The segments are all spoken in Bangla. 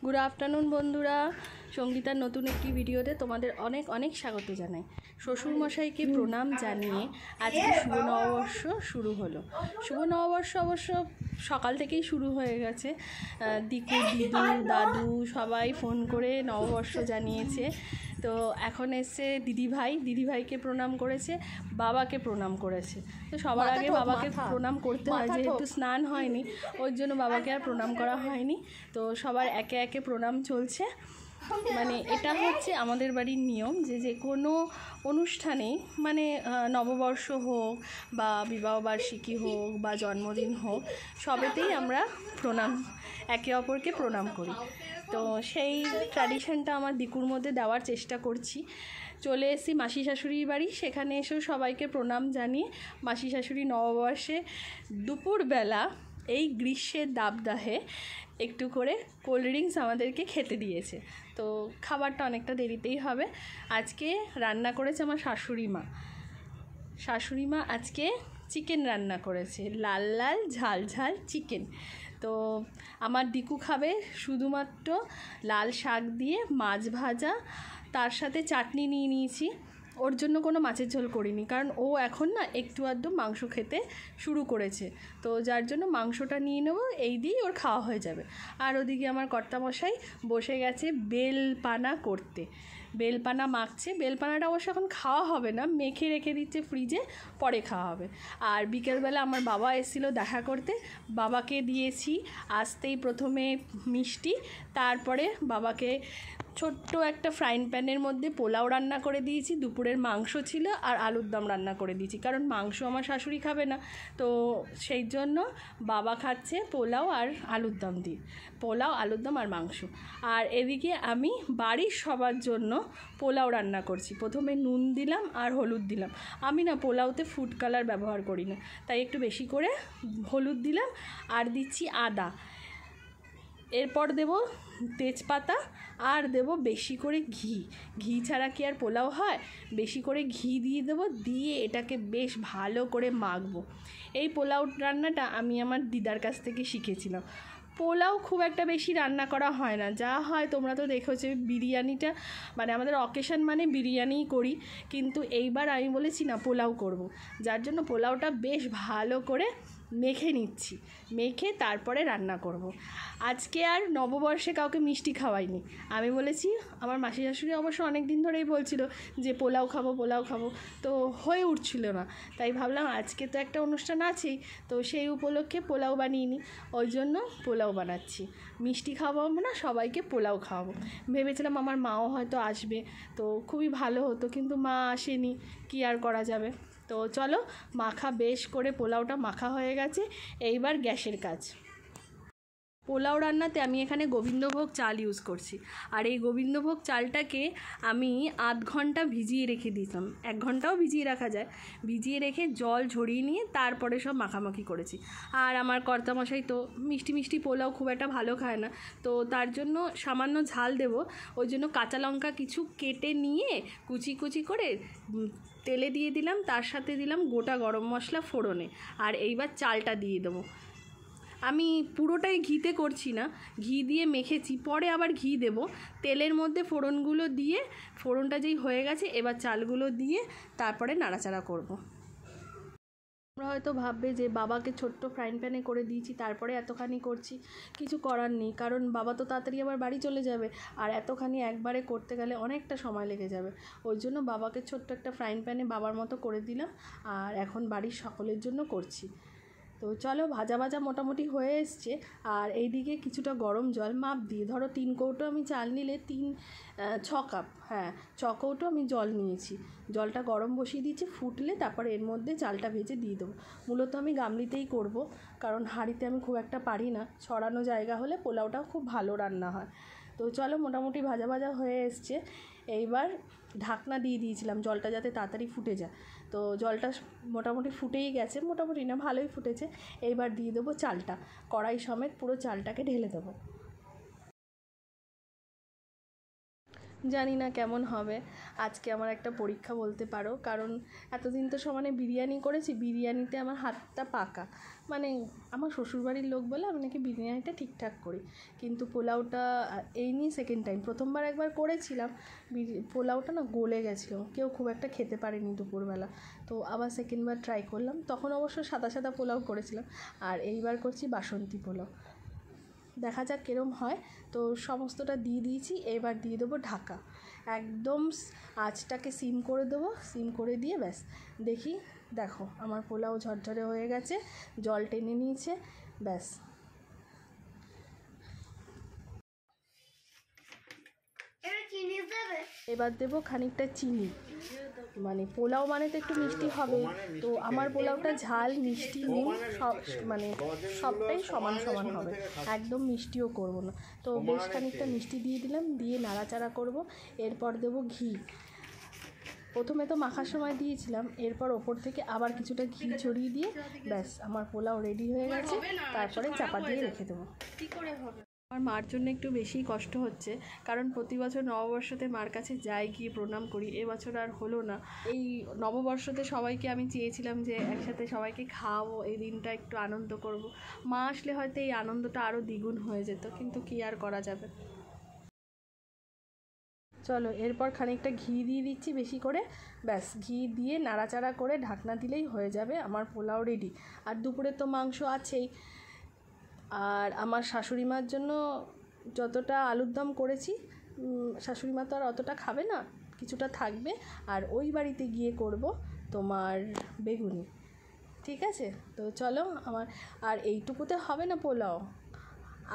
গুড আফটারনুন বন্ধুরা, সঙ্গীতার নতুন একটি ভিডিওতে তোমাদের অনেক অনেক স্বাগত জানাই। শ্বশুরমশাইকে প্রণাম জানিয়ে আজকে শুভ নববর্ষ শুরু হলো। শুভ নববর্ষ অবশ্য সকাল থেকেই শুরু হয়ে গেছে। দিকু, দিদু, দাদু সবাই ফোন করে নববর্ষ জানিয়েছে। তো এখন এসছে দিদিভাইকে প্রণাম করেছে, বাবাকে প্রণাম করেছে। তো সবার আগে বাবাকে প্রণাম করতে হয়, যেহেতু স্নান হয়নি ওই জন্য বাবাকে আর প্রণাম করা হয়নি। তো সবার একে একে প্রণাম চলছে। মানে এটা হচ্ছে আমাদের বাড়ির নিয়ম যে কোনো অনুষ্ঠানেই, মানে নববর্ষ হোক বা বিবাহবার্ষিকী হোক বা জন্মদিন হোক, সবেতেই আমরা একে অপরকে প্রণাম করি। তো সেই ট্র্যাডিশনটা আমার দিকুর মধ্যে দেওয়ার চেষ্টা করছি। চলে এসেছি মাসি শাশুড়ির বাড়ি, সেখানে এসেও সবাইকে প্রণাম জানিয়ে মাসি শাশুড়ি নববর্ষে দুপুরবেলা এই গ্রীষ্মের দাবদাহে একটু করে কোল্ড ড্রিঙ্কস আমাদেরকে খেতে দিয়েছে। তো খাবারটা অনেকটা দেরিতেই হবে। আজকে রান্না করেছে আমার শাশুড়ি মা আজকে চিকেন রান্না করেছে, লাল লাল ঝাল ঝাল চিকেন। তো আমার দিকু খাবে শুধুমাত্র লাল শাক দিয়ে মাছ ভাজা, তার সাথে চাটনি নিয়ে নিয়েছি। ওর জন্য কোনো মাছের ঝোল করিনি, কারণ ও এখন না একটু আধটু মাংস খেতে শুরু করেছে। তো যার জন্য মাংসটা নিয়ে নেবো, এই দিয়েই ওর খাওয়া হয়ে যাবে। আর ওদিকে আমার কর্তামশাই বসে গেছে বেলপানা করতে, বেলপানা মাখছে। বেলপানাটা অবশ্য এখন খাওয়া হবে না, মেখে রেখে দিচ্ছে ফ্রিজে, পরে খাওয়া হবে। আর বিকেলবেলা আমার বাবা এসেছিলো দেখা করতে, বাবাকে দিয়েছি আসতেই প্রথমে মিষ্টি, তারপরে বাবাকে ছোট্ট একটা ফ্রাইং প্যানের মধ্যে পোলাও রান্না করে দিয়েছি। দুপুরের মাংস ছিল আর আলুর দম রান্না করে দিয়েছি, কারণ মাংস আমার শাশুড়ি খাবে না। তো সেই জন্য বাবা খাচ্ছে পোলাও আর আলুর দম দিয়ে, পোলাও আলুর দম আর মাংস। আর এদিকে আমি বাড়ির সবার জন্য পোলাও রান্না করছি। প্রথমে নুন দিলাম আর হলুদ দিলাম। আমি না পোলাওতে ফুড কালার ব্যবহার করি না, তাই একটু বেশি করে হলুদ দিলাম আর দিচ্ছি আদা। এরপর দেব তেজপাতা আর দেব বেশি করে ঘি ছাড়া কি আর পোলাও হয়? বেশি করে ঘি দিয়ে দেবো, দিয়ে এটাকে বেশ ভালো করে মাখবো। এই পোলাও রান্নাটা আমি আমার দিদার কাছ থেকে শিখেছিলাম। পোলাও খুব একটা বেশি রান্না করা হয় না, যা হয় তোমরা তো দেখেছো। বিরিয়ানিটা মানে আমাদের অকেশন মানে বিরিয়ানিই করি, কিন্তু এইবার আমি বলেছি না পোলাও করব, যার জন্য পোলাওটা বেশ ভালো করে মেখে নিচ্ছি, মেখে তারপরে রান্না করব। আজকে আর নববর্ষে কাউকে মিষ্টি খাওয়াইনি। আমি বলেছি, আমার মাসি শাশুড়ি অবশ্য অনেক দিন ধরেই বলছিল যে পোলাও খাবো, তো হয়ে উঠছিল না। তাই ভাবলাম আজকে তো একটা অনুষ্ঠান আছেই, তো সেই উপলক্ষে পোলাও বানিয়ে নিই, ওই জন্য পোলাও বানাচ্ছি। মিষ্টি খাওয়াবো না, সবাইকে পোলাও খাওয়াবো। ভেবেছিলাম আমার মাও হয়তো আসবে, তো খুবই ভালো হতো, কিন্তু মা আসেনি, কি আর করা যাবে। তো চলো, বেশ করে পোলাওটা মাখা হয়ে গেছে, এইবার গ্যাসের কাজ। পোলাও রান্নাতে আমি এখানে গোবিন্দভোগ চাল ইউজ করছি। আর এই গোবিন্দভোগ চালটাকে আমি আধ ঘন্টা ভিজিয়ে রেখে দিতাম, 1 ঘন্টাও ভিজিয়ে রাখা যায়। ভিজিয়ে রেখে জল ঝরিয়ে নিয়ে তারপরে সব মাখামাখি করেছি। আর আমার কর্তামশাই তো মিষ্টি পোলাও খুব একটা ভালো খায় না, তো তার জন্য সামান্য ঝাল দেব, ওই জন্য কাঁচা লঙ্কা কিছু কেটে নিয়ে কুচি করে তেলে দিয়ে দিলাম, তার সাথে দিলাম গোটা গরম মশলা ফোড়নে। আর এইবার চালটা দিয়ে দেবো। আমি পুরোটাই ঘিতে করছি না, ঘি দিয়ে মেখেছি, পরে আবার ঘি দেব। তেলের মধ্যে ফোড়নগুলো দিয়ে, ফোড়নটা যেই হয়ে গেছে এবার চালগুলো দিয়ে তারপরে নাড়াচাড়া করব। তোমরা হয়তো ভাববে যে বাবাকে ছোট্ট ফ্রাইং প্যানে করে দিয়েছি তারপরে এতখানি করছি। কিছু করার নেই, কারণ বাবা তো তাড়াতাড়ি আবার বাড়ি চলে যাবে, আর এতখানি একবারে করতে গেলে অনেকটা সময় লেগে যাবে। ওই জন্য বাবাকে ছোট্ট একটা ফ্রাইং প্যানে বাবার মতো করে দিলাম, আর এখন বাড়ির সকলের জন্য করছি। তো চলো, ভাজা মোটামুটি হয়ে এসছে। আর এইদিকে কিছুটা গরম জল মাপ দিয়ে, ধরো 3 কৌটো আমি চাল নিলে 6 কাপ, 6 কৌটো আমি জল নিয়েছি। জলটা গরম বসিয়ে দিয়েছি, ফুটলে তারপরে এর মধ্যে চালটা ভেজে দিয়ে দেবো। মূলত আমি গামলিতেই করব, কারণ হাঁড়িতে আমি খুব একটা পারি না। ছড়ানো জায়গা হলে পোলাওটাও খুব ভালো রান্না হয়। তো চলো, মোটামুটি ভাজা হয়ে এসছে। এইবার ঢাকনা দিয়ে দিয়েছিলাম জলটা যাতে তাড়াতাড়ি ফুটে যায়। তো জলটা মোটামুটি ফুটেই গেছে, মোটামুটি না ভালোই ফুটেছে। এইবার দিয়ে দেবো চালটা, কড়াই সমেত পুরো চালটাকে ঢেলে দেবো। জানি না কেমন হবে। আজকে আমার একটা পরীক্ষা বলতে পারো, কারণ এতদিন তো সমানে বিরিয়ানি করেছি, বিরিয়ানিতে আমার হাতটা পাকা। মানে আমার শ্বশুরবাড়ির লোক বলে আমি নাকি বিরিয়ানিটা ঠিকঠাক করি, কিন্তু পোলাওটা এই নিয়ে সেকেন্ড টাইম। প্রথমবার একবার করেছিলাম, পোলাওটা না গলে গেছিলো, কেউ খুব একটা খেতে পারেনি দুপুরবেলা। তো আবার সেকেন্ডবার ট্রাই করলাম, তখন অবশ্য সাদা সাদা পোলাও করেছিলাম, আর এইবার করছি বাসন্তী পোলাও। দেখা যাক কিরম হয়। তো সমস্তটা দিয়ে দিয়েছি, এবার দিয়ে দেবো ঢাকা। একদম আঁচটাকে সিম করে দেবো, সিম করে দিয়ে ব্যাস। দেখি, দেখো আমার পোলাও ঝরঝরে হয়ে গেছে, জল টেনে নিয়েছে, ব্যাস। এবার দেবো খানিকটা চিনি, মানে পোলাও মানে তো একটু মিষ্টি হবে। তো আমার পোলাওটা ঝাল মিষ্টি নুন সব মানে সবটাই সমান সমান হবে, একদম মিষ্টিও করবো না। তো বেশ খানিকটা মিষ্টি দিয়ে দিলাম, দিয়ে নাড়াচাড়া করব। এরপর দেবো ঘি। প্রথমে তো মাখার সময় দিয়েছিলাম, এরপর ওপর থেকে আবার কিছুটা ঘি ছড়িয়ে দিয়ে ব্যাস আমার পোলাও রেডি হয়ে গেছে। তারপরে চাপা দিয়ে রেখে দেবো। কী করে হবে? আমার মার জন্য একটু বেশি কষ্ট হচ্ছে, কারণ প্রতি বছর নববর্ষতে মার কাছে যাই, গিয়ে প্রণাম করি। এবছর আর হলো না। এই নববর্ষতে সবাইকে আমি চেয়েছিলাম যে একসাথে সবাইকে খাওয়াবো, এই দিনটা একটু আনন্দ করব। মা আসলে হয়তো এই আনন্দটা আরও দ্বিগুণ হয়ে যেত, কিন্তু কী আর করা যাবে। চলো, এরপর খানিকটা ঘি দিয়ে দিচ্ছি বেশি করে, ব্যাস। ঘি দিয়ে নাড়াচাড়া করে ঢাকনা দিলেই হয়ে যাবে আমার পোলাও রেডি। আর দুপুরে তো মাংস আছেই। আর আমার শাশুড়ি মার জন্য যতটা আলুর দম করেছি, শাশুড়ি মা তো আর অতটা খাবে না, কিছুটা থাকবে। আর ওই বাড়িতে গিয়ে করব তোমার বেগুনি। ঠিক আছে, তো চলো আমার। আর এইটুকুতে হবে না পোলাও,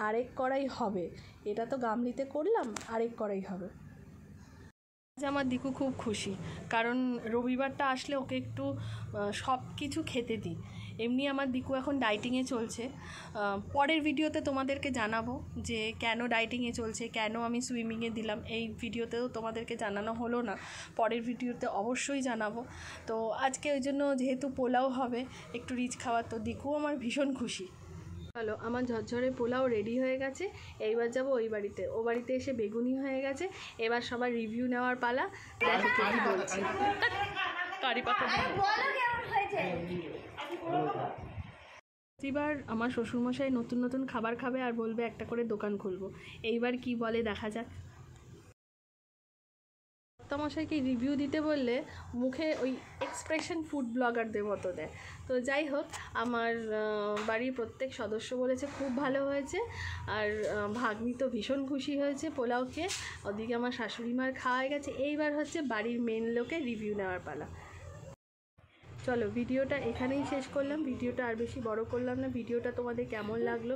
আরেক কড়াই হবে। এটা তো গামলিতে করলাম, আরেক কড়াই হবে। আজ আমার দিকু খুব খুশি, কারণ রবিবারটা আসলে ওকে একটু সব কিছু খেতে দিই। এমনি আমার দিকু এখন ডাইটিংয়ে চলছে। পরের ভিডিওতে তোমাদেরকে জানাবো যে কেন ডাইটিংয়ে চলছে, কেন আমি সুইমিংয়ে দিলাম। এই ভিডিওতেও তোমাদেরকে জানানো হলো না, পরের ভিডিওতে অবশ্যই জানাবো। তো আজকে ওই জন্য যেহেতু পোলাও হবে, একটু রিচ খাওয়ার, তো দিকু আমার ভীষণ খুশি। চলো, আমার ঝরঝরে পোলাও রেডি হয়ে গেছে। এইবার যাবো ওই বাড়িতে। ও বাড়িতে এসে বেগুনি হয়ে গেছে, এবার সবার রিভিউ নেওয়ার পালা। দেখো কি বলছি। কারি পাতা এবার আমার শ্বশুরমশাই নতুন নতুন খাবার খাবে আর বলবে একটা করে দোকান খুলবো। এইবার কি বলে দেখা যাক। মশাইকে রিভিউ দিতে বললে মুখে ওই এক্সপ্রেশন ফুড ব্লগারদের মতো দেয়। তো যাই হোক, আমার বাড়ির প্রত্যেক সদস্য বলেছে খুব ভালো হয়েছে। আর ভাগ্নি তো ভীষণ খুশি হয়েছে পোলাও খেয়ে। ওদিকে আমার শাশুড়ি মার খাওয়া হয়ে গেছে, এইবার হচ্ছে বাড়ির মেন লোকের রিভিউ নেওয়ার পালা। চলো, ভিডিওটা এখানেই শেষ করলাম। ভিডিওটা আর বেশি বড় করলাম না। ভিডিওটা তোমাদের কেমন লাগলো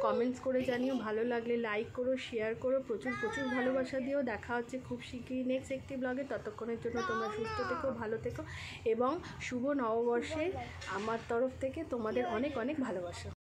কমেন্টস করে জানিও। ভালো লাগলে লাইক করো, শেয়ার করো, প্রচুর প্রচুর ভালোবাসা দিও। দেখা হচ্ছে খুব শীঘ্রই নেক্সট একটি ব্লগে। ততক্ষণের জন্য তোমরা সুস্থ থেকো, ভালো থেকো, এবং শুভ নববর্ষের আমার তরফ থেকে তোমাদের অনেক অনেক ভালোবাসা।